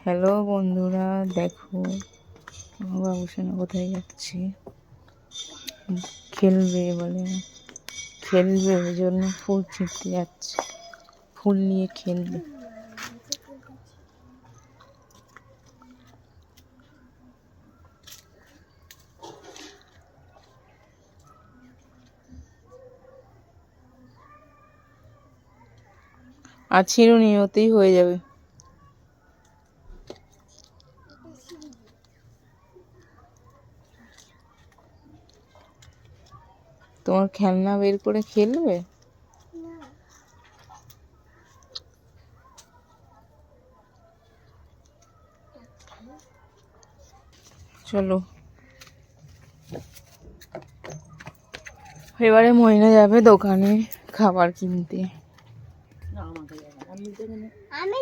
Hello বন্ধুরা, দেখো আমার বাবুসোনা কোথায় যাচ্ছে। খেলবে বলে, খেলবে ওই জন্য ফুল ছিঁড়তে যাচ্ছে, ফুল নিয়ে খেলবে। আর ছিঁড়ুনি, ওতেই হয়ে যাবে। তোমার খেলনা বের করে খেলবে। চলো, এবারে ময়না যাবে দোকানে খাবার কিনতে। আমি